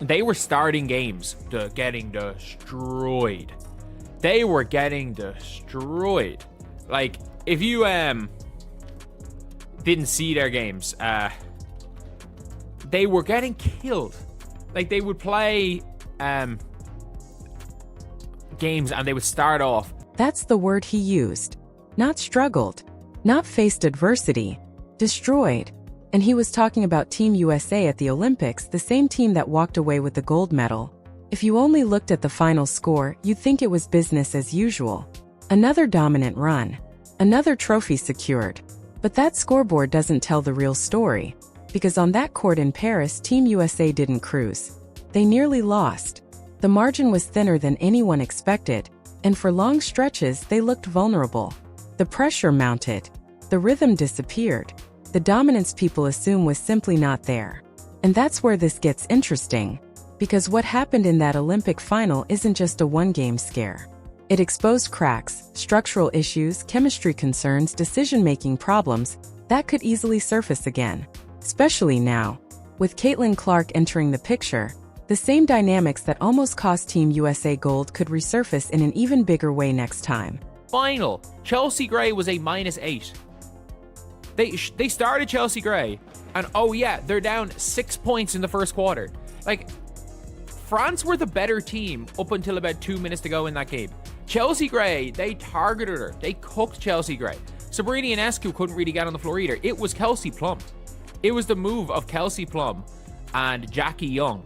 They were starting games getting destroyed. They were getting destroyed. Like, if you didn't see their games, they were getting killed. Like, they would play games and they would start off. That's the word he used. Not struggled, not faced adversity, destroyed. And he was talking about Team USA at the Olympics, the same team that walked away with the gold medal. If you only looked at the final score, you'd think it was business as usual. Another dominant run. Another trophy secured. But that scoreboard doesn't tell the real story. Because on that court in Paris, Team USA didn't cruise. They nearly lost. The margin was thinner than anyone expected, and for long stretches they looked vulnerable. The pressure mounted. The rhythm disappeared. The dominance people assume was simply not there. And that's where this gets interesting. Because what happened in that Olympic final isn't just a one-game scare. It exposed cracks, structural issues, chemistry concerns, decision-making problems that could easily surface again. Especially now, with Caitlin Clark entering the picture, the same dynamics that almost cost Team USA gold could resurface in an even bigger way next time. Final. Chelsea Gray was a -8. They started Chelsea Gray, and oh yeah, they're down 6 points in the first quarter. Like, France were the better team up until about 2 minutes to go in that game. Chelsea Gray, they targeted her. They cooked Chelsea Gray. Sabrini Ionescu couldn't really get on the floor either. It was Kelsey Plum. It was the move of Kelsey Plum and Jackie Young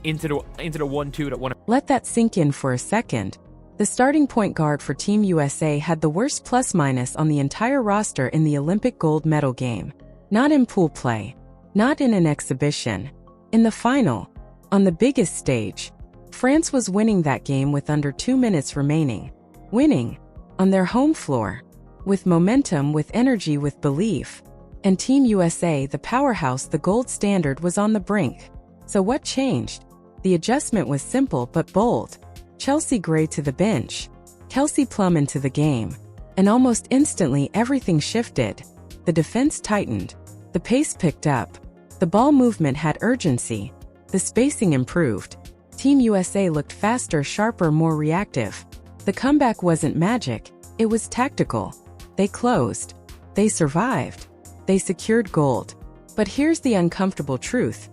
into the 1-2 that won. Let that sink in for a second. The starting point guard for Team USA had the worst plus-minus on the entire roster in the Olympic gold medal game. Not in pool play. Not in an exhibition. In the final. On the biggest stage. France was winning that game with under 2 minutes remaining. Winning. On their home floor. With momentum, with energy, with belief. And Team USA, the powerhouse, the gold standard, was on the brink. So what changed? The adjustment was simple but bold. Chelsea Gray to the bench. Kelsey Plum into the game. And almost instantly everything shifted. The defense tightened. The pace picked up. The ball movement had urgency. The spacing improved. Team USA looked faster, sharper, more reactive. The comeback wasn't magic, it was tactical. They closed. They survived. They secured gold. But here's the uncomfortable truth.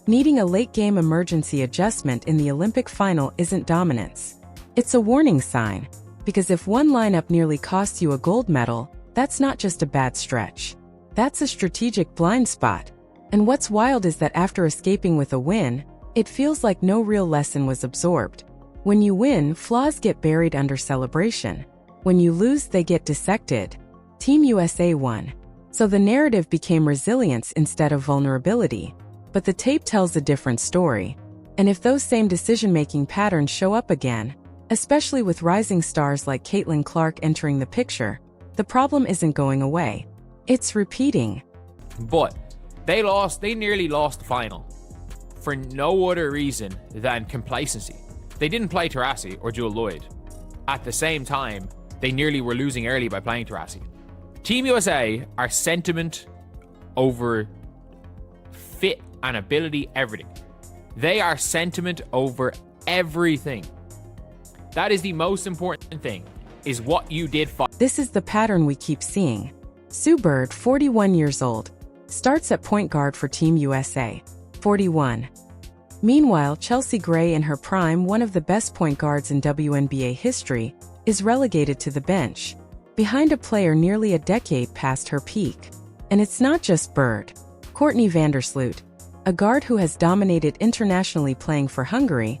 Needing a late-game emergency adjustment in the Olympic final isn't dominance. It's a warning sign. Because if one lineup nearly costs you a gold medal, that's not just a bad stretch. That's a strategic blind spot. And what's wild is that after escaping with a win, it feels like no real lesson was absorbed. When you win, flaws get buried under celebration. When you lose, they get dissected. Team USA won. So the narrative became resilience instead of vulnerability. But the tape tells a different story. And if those same decision-making patterns show up again, especially with rising stars like Caitlin Clark entering the picture, the problem isn't going away. It's repeating. But they nearly lost the final for no other reason than complacency. They didn't play Taurasi or Jewel Lloyd. At the same time, they nearly were losing early by playing Taurasi. Team USA are sentiment over fit and ability, everything. They are sentiment over everything. That is the most important thing, is what you did. This is the pattern we keep seeing. Sue Bird, 41 years old, starts at point guard for Team USA. 41. Meanwhile, Chelsea Gray, in her prime, one of the best point guards in WNBA history, is relegated to the bench, behind a player nearly a decade past her peak. And it's not just Bird. Courtney Vandersloot, a guard who has dominated internationally playing for Hungary,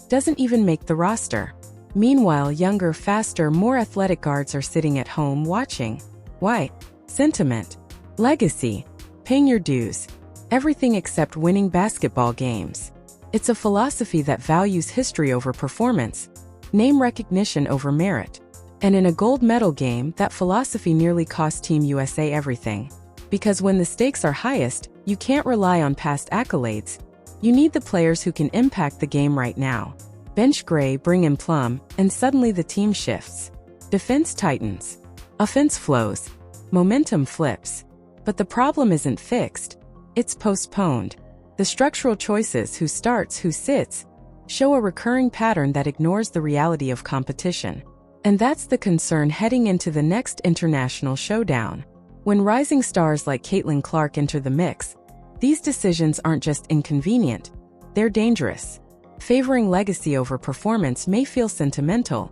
doesn't even make the roster. Meanwhile, younger, faster, more athletic guards are sitting at home watching. Why? Sentiment. Legacy. Paying your dues. Everything except winning basketball games. It's a philosophy that values history over performance, name recognition over merit. And in a gold medal game, that philosophy nearly cost Team USA everything. Because when the stakes are highest, you can't rely on past accolades. You need the players who can impact the game right now. Bench Gray, bring in Plum, and suddenly the team shifts. Defense tightens. Offense flows. Momentum flips. But the problem isn't fixed. It's postponed. The structural choices, who starts, who sits, show a recurring pattern that ignores the reality of competition. And that's the concern heading into the next international showdown. When rising stars like Caitlin Clark enter the mix, these decisions aren't just inconvenient, they're dangerous. Favoring legacy over performance may feel sentimental,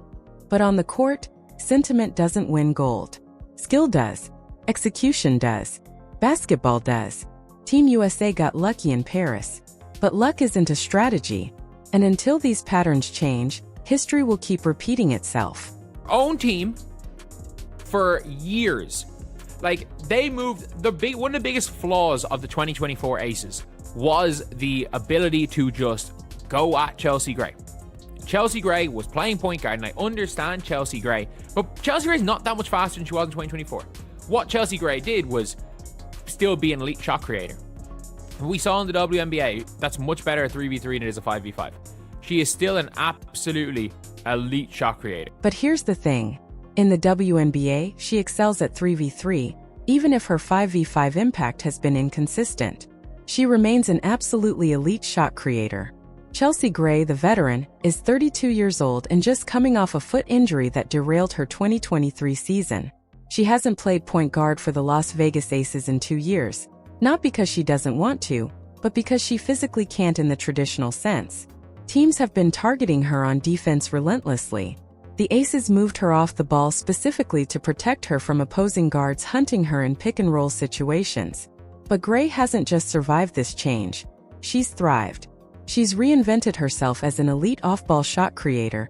but on the court, sentiment doesn't win gold. Skill does. Execution does. Basketball does. Team USA got lucky in Paris. But luck isn't a strategy, and until these patterns change, history will keep repeating itself. Own team for years. Like, they moved one of the biggest flaws of the 2024 Aces was the ability to just go at Chelsea Gray. Chelsea Gray was playing point guard, and I understand Chelsea Gray, but Chelsea Gray is not that much faster than she was in 2024. What Chelsea Gray did was still be an elite shot creator. We saw in the WNBA, that's much better at 3v3 than it is a 5v5. She is still an absolutely elite shot creator. But here's the thing. In the WNBA, she excels at 3v3, even if her 5v5 impact has been inconsistent. She remains an absolutely elite shot creator. Chelsea Gray, the veteran, is 32 years old and just coming off a foot injury that derailed her 2023 season. She hasn't played point guard for the Las Vegas Aces in 2 years, not because she doesn't want to, but because she physically can't in the traditional sense. Teams have been targeting her on defense relentlessly. The Aces moved her off the ball specifically to protect her from opposing guards hunting her in pick-and-roll situations. But Gray hasn't just survived this change. She's thrived. She's reinvented herself as an elite off-ball shot creator,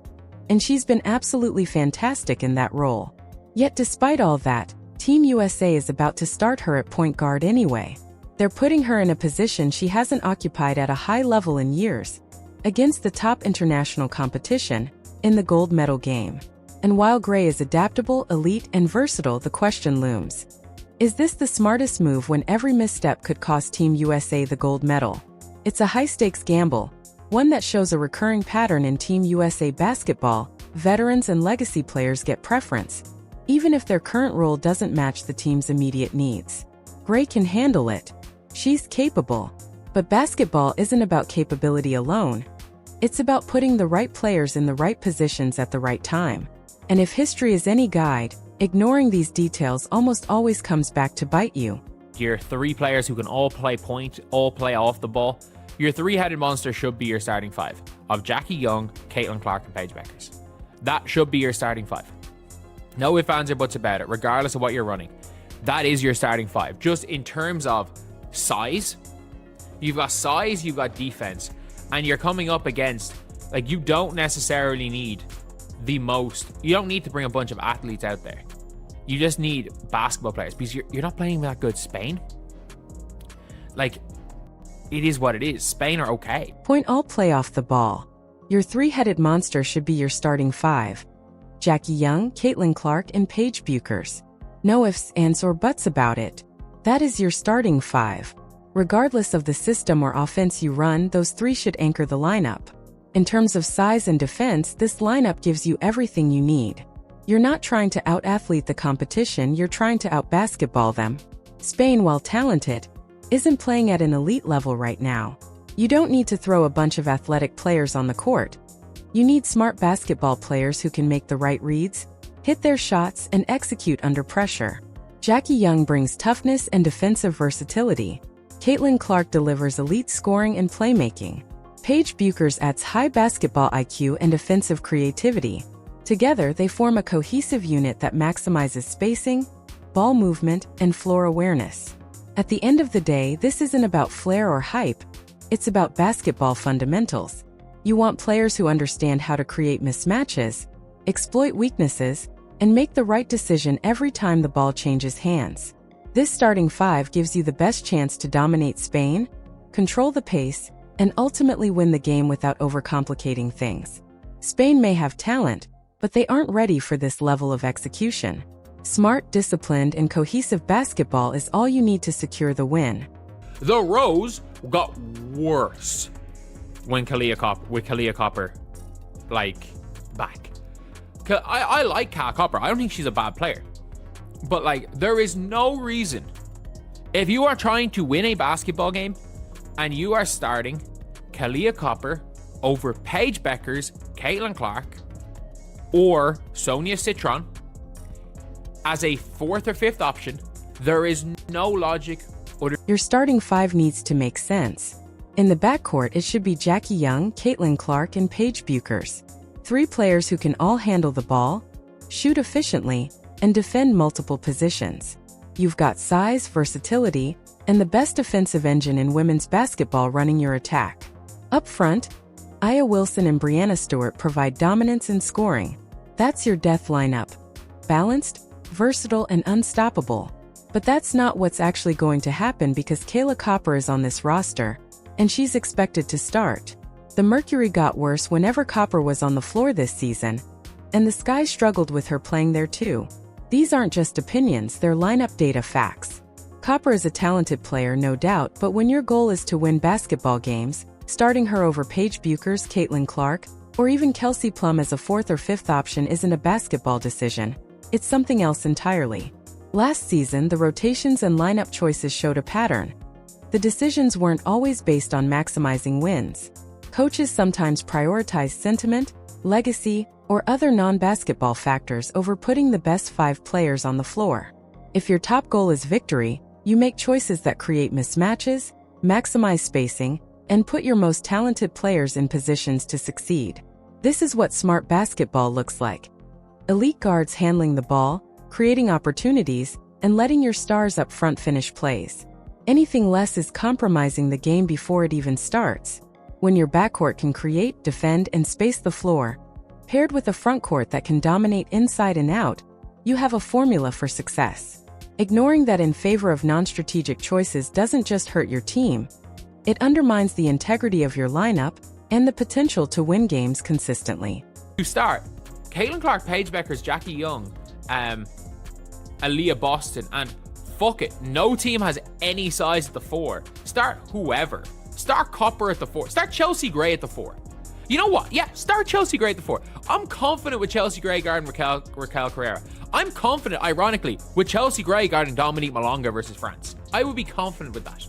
and she's been absolutely fantastic in that role. Yet despite all that, Team USA is about to start her at point guard anyway. They're putting her in a position she hasn't occupied at a high level in years, against the top international competition, in the gold medal game. And while Gray is adaptable, elite, and versatile, the question looms. Is this the smartest move when every misstep could cost Team USA the gold medal? It's a high-stakes gamble, one that shows a recurring pattern in Team USA basketball. Veterans and legacy players get preference, even if their current role doesn't match the team's immediate needs. Gray can handle it. She's capable. But basketball isn't about capability alone. It's about putting the right players in the right positions at the right time. And if history is any guide, ignoring these details almost always comes back to bite you. Your 3 players who can all play point, all play off the ball. Your 3-headed monster should be your starting 5 of Jackie Young, Caitlin Clark, and Paige Beckers. That should be your starting 5. No ifs, ands, or buts about it, regardless of what you're running. That is your starting 5. Just in terms of size, you've got size, you've got defense, and you're coming up against, like, you don't necessarily need you don't need to bring a bunch of athletes out there. You just need basketball players, because you're not playing that good Spain. Like, it is what it is. Spain are okay. Point all play off the ball. Your 3-headed monster should be your starting 5. Jackie Young, Caitlin Clark, and Paige Beckers. No ifs, ands, or buts about it. That is your starting 5. Regardless of the system or offense you run, those 3 should anchor the lineup. In terms of size and defense, this lineup gives you everything you need. You're not trying to out-athlete the competition, you're trying to out-basketball them. Spain, while talented, isn't playing at an elite level right now. You don't need to throw a bunch of athletic players on the court. You need smart basketball players who can make the right reads, hit their shots, and execute under pressure. Jackie Young brings toughness and defensive versatility. Caitlin Clark delivers elite scoring and playmaking. Paige Beckers adds high basketball IQ and offensive creativity. Together, they form a cohesive unit that maximizes spacing, ball movement, and floor awareness. At the end of the day, this isn't about flair or hype. It's about basketball fundamentals. You want players who understand how to create mismatches, exploit weaknesses, and make the right decision every time the ball changes hands. This starting 5 gives you the best chance to dominate Spain, control the pace, and ultimately win the game without overcomplicating things. Spain may have talent, but they aren't ready for this level of execution. Smart, disciplined, and cohesive basketball is all you need to secure the win. The Rose got worse when Kalia Copper, back. I like Cal Copper. I don't think she's a bad player. But, there is no reason. If you are trying to win a basketball game, and you are starting Kalia Copper over Paige Beckers, Caitlin Clark, or Sonia Citron as a fourth or fifth option, there is no logic. Your starting five needs to make sense. In the backcourt, it should be Jackie Young, Caitlin Clark, and Paige Buchers. 3 players who can all handle the ball, shoot efficiently, and defend multiple positions. You've got size, versatility, and the best defensive engine in women's basketball running your attack. Up front, Aya Wilson and Brianna Stewart provide dominance and scoring. That's your death lineup. Balanced, versatile, and unstoppable. But that's not what's actually going to happen because Kayla Copper is on this roster, and she's expected to start. The mercury got worse whenever Copper was on the floor this season, and the Sky struggled with her playing there too. These aren't just opinions, they're lineup data facts. Copper is a talented player, no doubt, but when your goal is to win basketball games, starting her over Paige Buchers, Caitlin Clark, or even Kelsey Plum as a fourth or fifth option isn't a basketball decision. It's something else entirely. Last season, the rotations and lineup choices showed a pattern. The decisions weren't always based on maximizing wins. Coaches sometimes prioritize sentiment, legacy, or other non-basketball factors over putting the best 5 players on the floor. If your top goal is victory, you make choices that create mismatches, maximize spacing, and put your most talented players in positions to succeed. This is what smart basketball looks like. Elite guards handling the ball, creating opportunities, and letting your stars up front finish plays. Anything less is compromising the game before it even starts. When your backcourt can create, defend, and space the floor, paired with a frontcourt that can dominate inside and out, you have a formula for success. Ignoring that in favor of non-strategic choices doesn't just hurt your team, it undermines the integrity of your lineup and the potential to win games consistently. To start, Caitlin Clark, Paige Beckers, Jackie Young, Aaliyah Boston, and fuck it, no team has any size at the 4. Start whoever. Start Copper at the 4. Start Chelsea Gray at the 4. You know what? Yeah, start Chelsea Gray at the 4. I'm confident with Chelsea Gray guarding Raquel Carrera. I'm confident, ironically, with Chelsea Gray guarding Dominique Malonga versus France. I would be confident with that.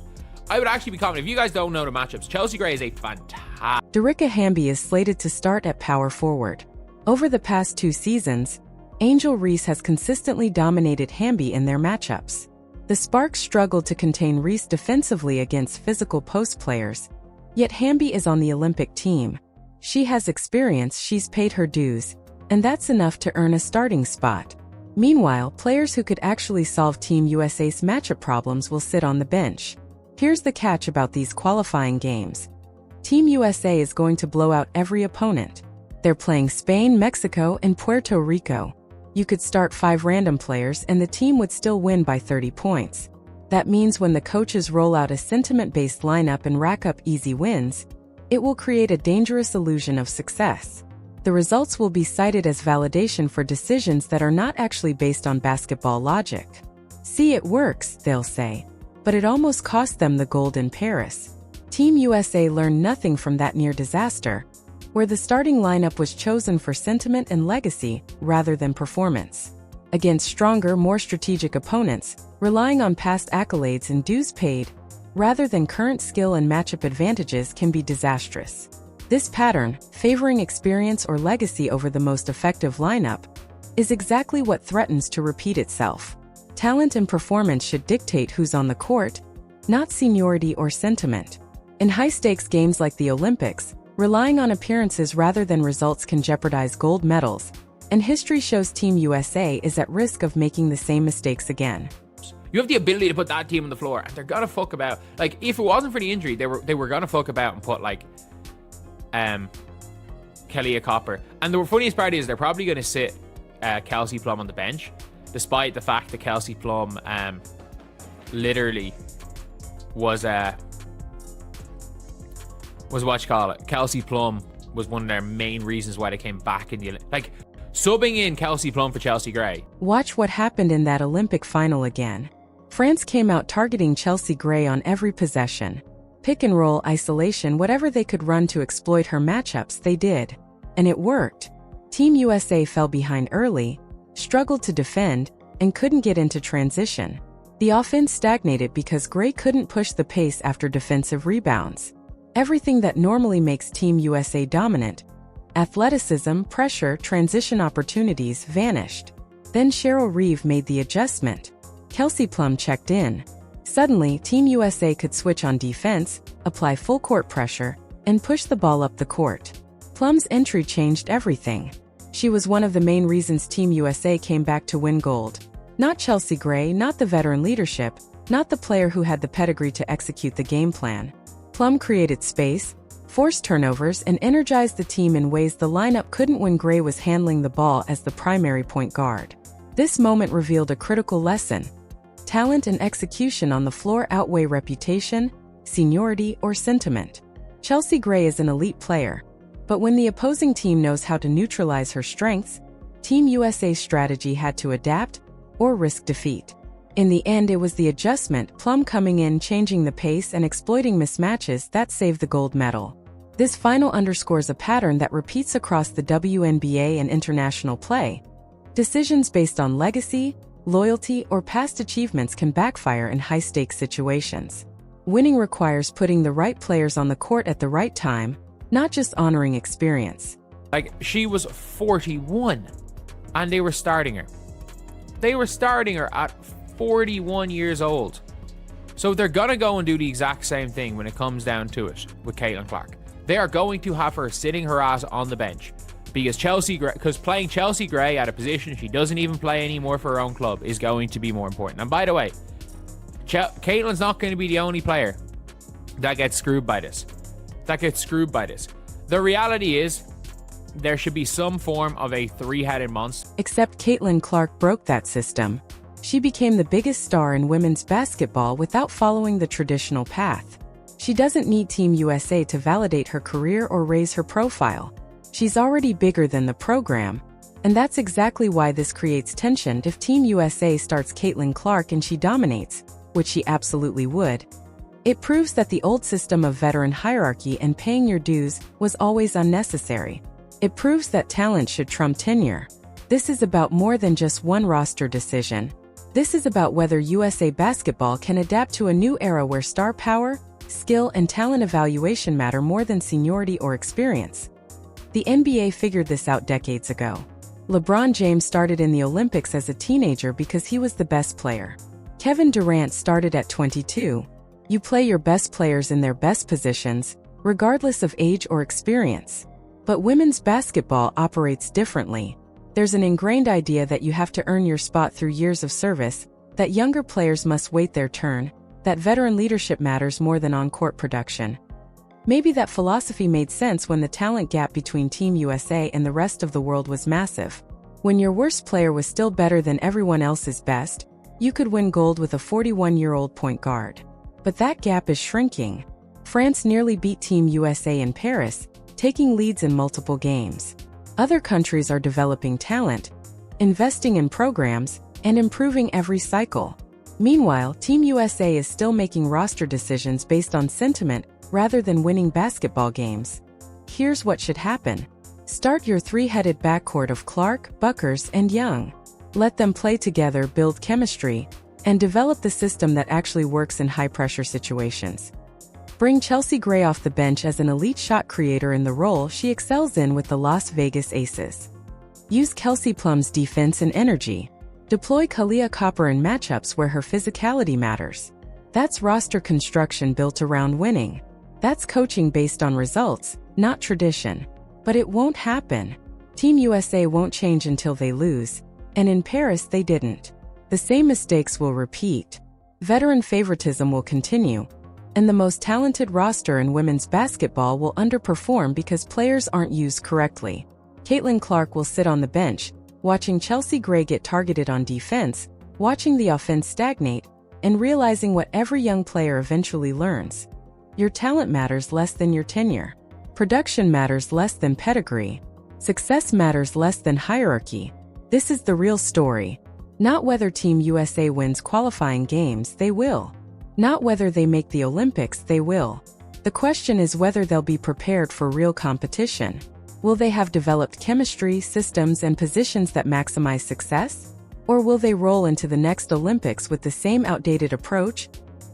I would actually be confident. If you guys don't know the matchups, Chelsea Gray is a fantastic... Darica Hamby is slated to start at power forward. Over the past 2 seasons, Angel Reese has consistently dominated Hamby in their matchups. The Sparks struggled to contain Reese defensively against physical post players, yet Hamby is on the Olympic team. She has experience, she's paid her dues, and that's enough to earn a starting spot. Meanwhile, players who could actually solve Team USA's matchup problems will sit on the bench. Here's the catch about these qualifying games. Team USA is going to blow out every opponent. They're playing Spain, Mexico, and Puerto Rico. You could start 5 random players and the team would still win by 30 points. That means when the coaches roll out a sentiment-based lineup and rack up easy wins, it will create a dangerous illusion of success. The results will be cited as validation for decisions that are not actually based on basketball logic. See, it works, they'll say. But it almost cost them the gold in Paris. Team USA learned nothing from that near disaster, where the starting lineup was chosen for sentiment and legacy rather than performance. Against stronger, more strategic opponents, relying on past accolades and dues paid, rather than current skill and matchup advantages can be disastrous. This pattern, favoring experience or legacy over the most effective lineup, is exactly what threatens to repeat itself. Talent and performance should dictate who's on the court, not seniority or sentiment. In high-stakes games like the Olympics, relying on appearances rather than results can jeopardize gold medals, and history shows Team USA is at risk of making the same mistakes again. You have the ability to put that team on the floor, and they're gonna fuck about. Like, if it wasn't for the injury, they were gonna fuck about and put like Kalia Copper. And the funniest part is they're probably gonna sit Kelsey Plum on the bench, despite the fact that Kelsey Plum literally was what you call it. Kelsey Plum was one of their main reasons why they came back in the subbing in Kelsey Plum for Chelsea Gray. Watch what happened in that Olympic final again. France came out targeting Chelsea Gray on every possession. Pick and roll, isolation, whatever they could run to exploit her matchups, they did. And it worked. Team USA fell behind early, struggled to defend, and couldn't get into transition. The offense stagnated because Gray couldn't push the pace after defensive rebounds. Everything that normally makes Team USA dominant, athleticism, pressure, transition opportunities, vanished. Then Cheryl Reeve made the adjustment. Kelsey Plum checked in. Suddenly, Team USA could switch on defense, apply full court pressure, and push the ball up the court. Plum's entry changed everything. She was one of the main reasons Team USA came back to win gold. Not Chelsea Gray, not the veteran leadership, not the player who had the pedigree to execute the game plan. Plum created space, forced turnovers, and energized the team in ways the lineup couldn't when Gray was handling the ball as the primary point guard. This moment revealed a critical lesson. Talent and execution on the floor outweigh reputation, seniority, or sentiment. Chelsea Gray is an elite player, but when the opposing team knows how to neutralize her strengths, Team USA's strategy had to adapt or risk defeat. In the end, it was the adjustment, Plum coming in, changing the pace, and exploiting mismatches that saved the gold medal. This final underscores a pattern that repeats across the WNBA and international play. Decisions based on legacy, loyalty, or past achievements can backfire in high-stakes situations. Winning requires putting the right players on the court at the right time, not just honoring experience. Like, she was 41, and they were starting her. They were starting her at 41 years old. So they're gonna go and do the exact same thing when it comes down to it with Caitlin Clark. They are going to have her sitting her ass on the bench because playing Chelsea Gray at a position she doesn't even play anymore for her own club is going to be more important. And by the way, Caitlin's not going to be the only player that gets screwed by this. The reality is, there should be some form of a three-headed monster. Except Caitlin Clark broke that system. She became the biggest star in women's basketball without following the traditional path. She doesn't need Team USA to validate her career or raise her profile. She's already bigger than the program, and that's exactly why this creates tension. If Team USA starts Caitlin Clark and she dominates, which she absolutely would, it proves that the old system of veteran hierarchy and paying your dues was always unnecessary. It proves that talent should trump tenure. This is about more than just one roster decision. This is about whether USA basketball can adapt to a new era where star power, skill, and talent evaluation matter more than seniority or experience. The NBA figured this out decades ago. LeBron James started in the Olympics as a teenager because he was the best player. Kevin Durant started at 22. You play your best players in their best positions, regardless of age or experience. But women's basketball operates differently. There's an ingrained idea that you have to earn your spot through years of service, that younger players must wait their turn, that veteran leadership matters more than on-court production. Maybe that philosophy made sense when the talent gap between Team USA and the rest of the world was massive. When your worst player was still better than everyone else's best, you could win gold with a 41-year-old point guard. But that gap is shrinking. France nearly beat Team USA in Paris, taking leads in multiple games. Other countries are developing talent, investing in programs, and improving every cycle. Meanwhile, Team USA is still making roster decisions based on sentiment rather than winning basketball games. Here's what should happen. Start your three-headed backcourt of Clark, Buckers, and Young. Let them play together, build chemistry, and develop the system that actually works in high-pressure situations. Bring Chelsea Gray off the bench as an elite shot creator in the role she excels in with the Las Vegas Aces. Use Kelsey Plum's defense and energy. Deploy Kalia Copper in matchups where her physicality matters. That's roster construction built around winning. That's coaching based on results, not tradition. But it won't happen. Team USA won't change until they lose, and in Paris they didn't. The same mistakes will repeat. Veteran favoritism will continue, and the most talented roster in women's basketball will underperform because players aren't used correctly. Caitlin Clark will sit on the bench, watching Chelsea Gray get targeted on defense, watching the offense stagnate, and realizing what every young player eventually learns. Your talent matters less than your tenure. Production matters less than pedigree. Success matters less than hierarchy. This is the real story. Not whether Team USA wins qualifying games, they will. Not whether they make the Olympics, they will. The question is whether they'll be prepared for real competition. Will they have developed chemistry, systems, and positions that maximize success? Or will they roll into the next Olympics with the same outdated approach,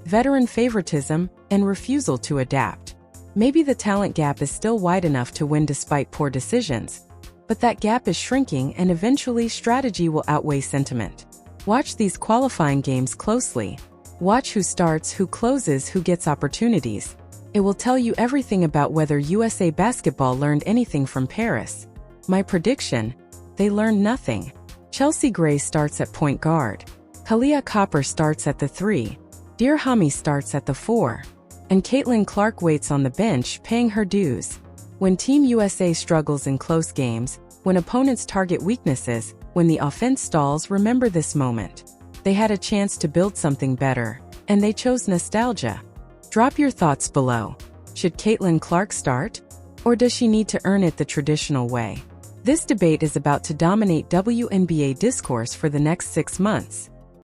veteran favoritism, and refusal to adapt? Maybe the talent gap is still wide enough to win despite poor decisions, but that gap is shrinking and eventually strategy will outweigh sentiment. Watch these qualifying games closely. Watch who starts, who closes, who gets opportunities. It will tell you everything about whether USA basketball learned anything from Paris. My prediction: they learned nothing. Chelsea Gray starts at point guard. Kalia Copper starts at the 3. Dear Hami starts at the 4. And Caitlin Clark waits on the bench, paying her dues. When Team USA struggles in close games, when opponents target weaknesses, when the offense stalls, remember this moment. They had a chance to build something better, and they chose nostalgia. Drop your thoughts below. Should Caitlin Clark start? Or does she need to earn it the traditional way? This debate is about to dominate WNBA discourse for the next 6 months.